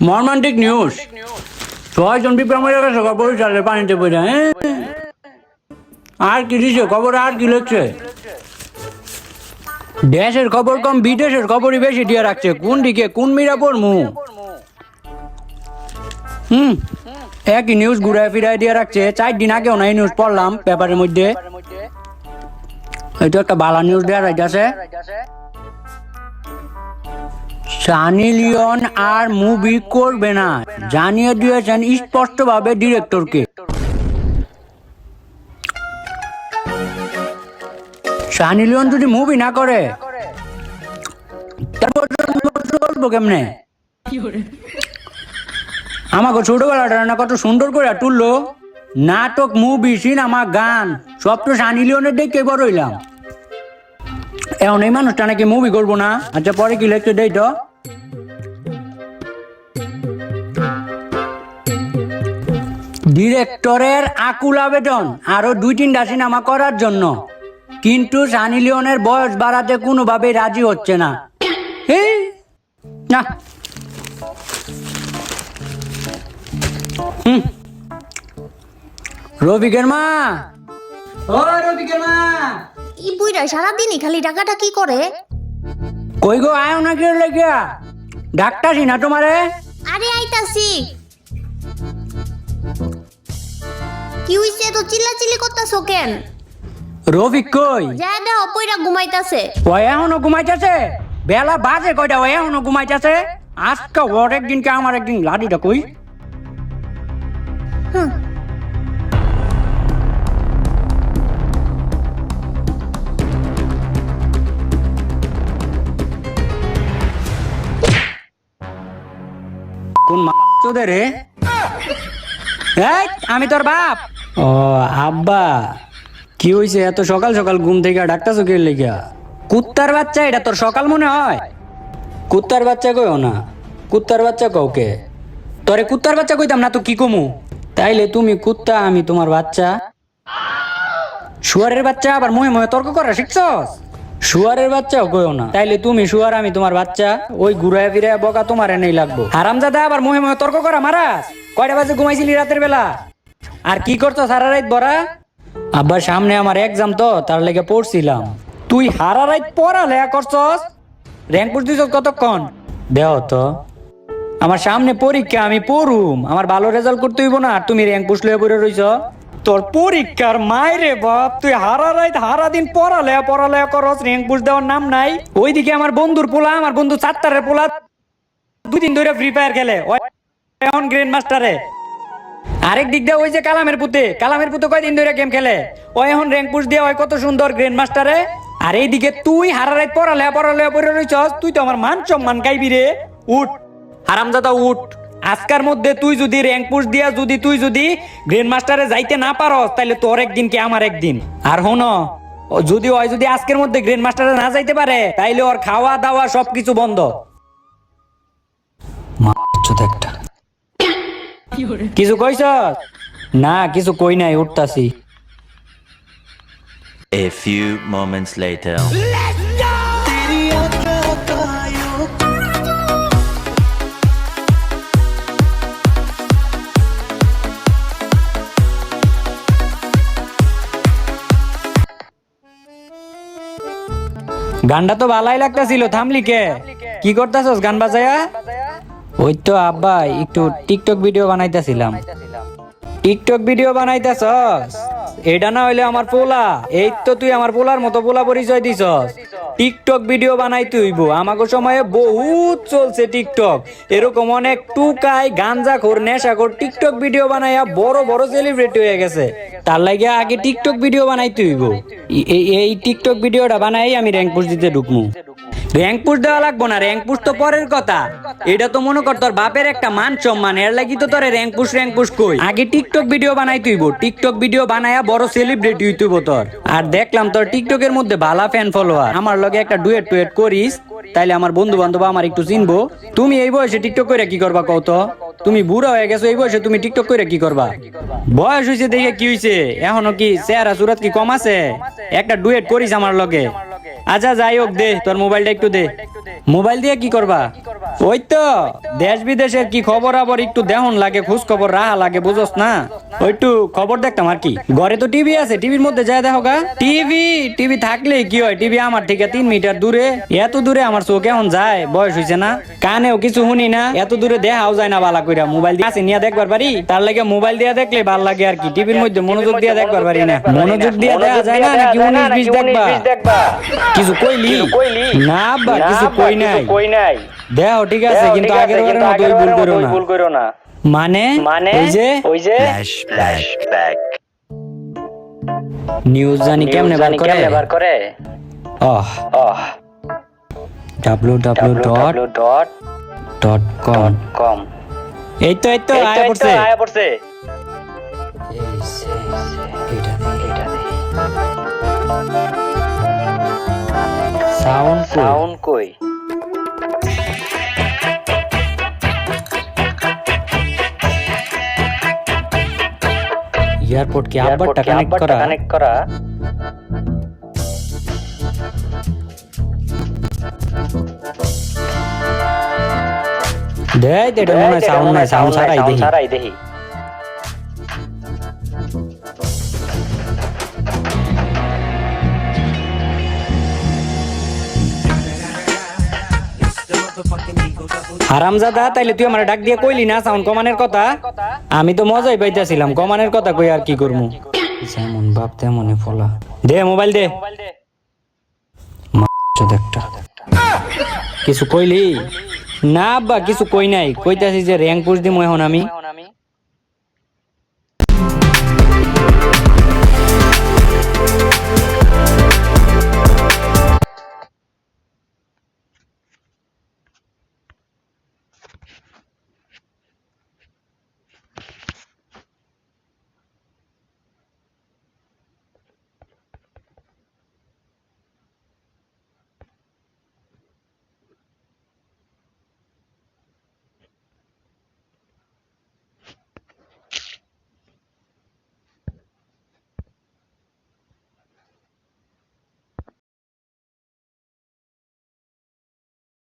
মর্মান্টিক news 6 জন বিপ্লবের কাছে খবর চালে পানিতে পড়ে আর কি দিছে খবর আর কি লিখছে দেশের খবর কম বিদেশের খবরই বেশি দিয়ে রাখছে কোন দিকে কোন মিরা পড়মু একই নিউজ ঘুরায় ফিরায় দিয়ে রাখছে 4 দিন আগেও না এই নিউজ পড়লাম পেপারের মধ্যে এটা একটা ভালো নিউজ দেওয়া যাচ্ছে সানি লিওন আর মুভি করবে না জানিয়ে দিয়েছেন স্পষ্টভাবে ডিরেক্টরকে সানি লিওন যদি মুভি না করে তারপর বলবো কেমনে আমাকে ছোটবেলাটা না কত সুন্দর করে তুললো নাটক মুভি সিনেমা গান সব তো সানি লিওনের দেখে বড় হইলাম এখন এই মানুষটা নাকি মুভি করবো না আচ্ছা পরে কি লিখতে দেই তো ডিরেক্টরের আকুল আবেদন আরো 2-3টা সিনেমা করার জন্য কিন্তু সানি লিওনের বয়স বাড়াতে কোনোভাবে রাজি হচ্ছে না না রফিকের মা ও রফিকের মা ই বুইরা সারাদিনই খালি টাকাটা কি করে কই গো আয় না কি লাগিয়া ডাক্তারই না তোমারে আরে আইতাছি কি হইছে তো চিল্লাচিল্লি করতাছো কেন রফিক কই যা দাও পয়রা ঘুমাইতাছে ওই এখনো ঘুমাইতেছে বেলা বাজে কয়টা ওই এখনো ঘুমাইতেছে আজকে ওর একদিনকে আমার একদিন লাঠিটা কই কোন মাছদের রে এই আমি তোর বাপ ও আব্বা কি হইছে এত সকাল সকাল ঘুম থেকে ডাক্তার চোখের লেগা কুত্তার বাচ্চা এটা তোর সকাল মনে হয় কুত্তার বাচ্চা কইও না কুত্তার বাচ্চা কাউকে তোরে কুত্তার বাচ্চা কইতাম না তো কি কমু তাইলে তুমি কুত্তা আমি তোমার বাচ্চা শুয়ারের বাচ্চা আবার মুহে মুহে তর্ক করা শিখছস শুয়ারের বাচ্চাও কইও না তাইলে তুমি শুয়ার আমি তোমার বাচ্চা ওই ঘুরায় ফিরায় বকা তোমার এনেই লাগবো হারামজাদা আবার মুহে মুহে তর্ক করা মারাস কয়টা বাজে ঘুমাইছিলি রাতের বেলা আর কি করছো সারা রাত বড়া আব্বার সামনে আমার এক্সাম তো তার লেগে পড়ছিলাম তুই হারা রাত পড়ালেখা করছস র্যাঙ্ক পুশ দিছস কতক্ষণ দেও তো আমার সামনে পরীক্ষা আমি পড়ুম আমার ভালো রেজাল্ট করতে হইব না আর তুমি র্যাঙ্ক পুশ লয়ে পড়ে রইছ তোর পরীক্ষার মাইরে বাপ তুই হারা রাত হারা দিন পড়ালেখা করস র্যাঙ্ক পুশ দেওয়ার নাম নাই ওইদিকে আমার বন্ধুর পোলা আমার বন্ধু 4টারের পোলা 2 দিন ধরে ফ্রি ফায়ার খেলে এখন গ্র্যান্ড মাস্টারে আরেক দিক দিয়ে ওই যে কালামের পুতে কয়দিন ধরে গেম খেলে ও এখন র্যাঙ্ক পুশ দিয়ে ওই কত সুন্দর গ্র্যান্ড মাস্টারে আর এইদিকে তুই হারা রাত পড়ালেখা পড়ে রইছস তুই তো আমার মান সম্মান গাইবি রে উঠ হারামজাদা উঠ আজকার মধ্যে তুই যদি র্যাঙ্ক পুশ দিয়া তুই যদি গ্র্যান্ড মাস্টারে যাইতে না পারস তাহলে তোর একদিন কি আমার একদিন আর হনো যদি আজকের মধ্যে গ্র্যান্ড মাস্টারে না যাইতে পারে তাইলে ওর খাওয়া দাওয়া সবকিছু বন্ধ একটা কিছু কইছ না কিছু কই নাই উঠতাছি A few moments later. গানটা তো ভালোই লাগতাছিল থামলি কে কি করতাছস গান বাজায়া ওই তো আব্বা একটু টিকটক ভিডিও বানাইতাছিলাম টিকটক ভিডিও বানাইতাছস এটা না হইলে আমার পোলা এই তো তুই আমার পোলার মতো পোলা পরিচয় দিছস টিকটক ভিডিও বানাইতে হইব আমাগো সময়ে বহুত চলছে টিকটক এরকম অনেক টুকাই গাঞ্জাখোর নেশাখোর টিকটক ভিডিও বানাইয়া বড় বড় সেলিব্রিটি হয়ে গেছে তার লাগে আগে টিকটক ভিডিও বানাইতে হইব এই টিকটক ভিডিওটা বানাই আমি র্যাঙ্ক পুশ দিতে ঢুকমু র্যাঙ্ক পুশ দেওয়া লাগবো না র্যাঙ্ক পুশ তো পরের কথা এটা তো মনে কর তোর বাপের একটা মান সম্মান এর লাগি তো তোর র্যাঙ্ক পুশ কই আগে টিকটক ভিডিও বানাইতে হইব টিকটক ভিডিও বানায়া বড় সেলিব্রিটি হইতে হইব তোর আর দেখলাম তোর টিকটকের মধ্যে ভালো ফ্যান ফলোয়ার আমার লগে একটা ডুয়েট করিস তাইলে আমার বন্ধু বান্ধব আমার একটু চিনবো তুমি এই বয়সে টিকটক করে কি করবা কও তো তুমি বুড়া হয়ে গেছো এই বয়সে তুমি টিকটক করে কি করবা বয়স হইছে দেখে কি হইছে এখনো কি চেহারা সুরত কি কম আছে একটা ডুয়েট করিস আমার লগে আচ্ছা যাই হোক দে তোর মোবাইলটা একটু দে। মোবাইল দিয়ে কি করবা? ওই তো দেশ বিদেশের কি খবর আবার একটু দেহন লাগে, খোঁজ খবর রাহা লাগে, বুঝোস না? ওইটু খবর দেখতাম আর কি। ঘরে তো টিভি আছে, টিভির মধ্যে যায় দেখো গা। টিভি থাকলে কি হয়, টিভি আমার থেকে 3 মিটার দূরে, এত দূরে আমার চোখ এখন যায়, বয়স হয়েছে না, কানেও কিছু শুনি না, এত দূরে দেখাও যায় না বালা কইরা। মোবাইল দিয়ে আছে নিয়ে দেখবার পারি, তার লাগে মোবাইল দিয়ে দেখলে ভাল লাগে আর কি। টিভির মধ্যে মনোযোগ দিয়ে দেখবার পারি না। মনোযোগ দিয়ে দেখা যায় না নাকি 19-20 দেখবা? কিছু কইলি না আব্বা, কিছু কই নাই। দেহ ঠিক আছে, কিন্তু আগের বারের মতো ওই ভুল করো না। মানে ওই যে Flashback. নিউজ জানি কেমনে বার করে। ওহ www.com। এই তো আয়া পড়ছে। সাউন্ড কই? এয়ারপোর্ট কি আব্বারটা কানেক্ট করা? দেই এটা মনে হয় সাউন্ড ছাড়াই দেখি। হারামজাদা, তাইলে তুই আমার ডাক দিয়ে কইলি না সাউন্ড কমানোর কথা? আমি তো মজাই পাইতেছিলাম, কমানোর কথা কই আর কি করবো। যেমন বাপ তেমনই ফলা। দে মোবাইল দে। একটা কিছু কইলি না আব্বা? কিছু কই নাই, কইতাছি যে র্যাঙ্ক পুশ দিমু এখন আমি।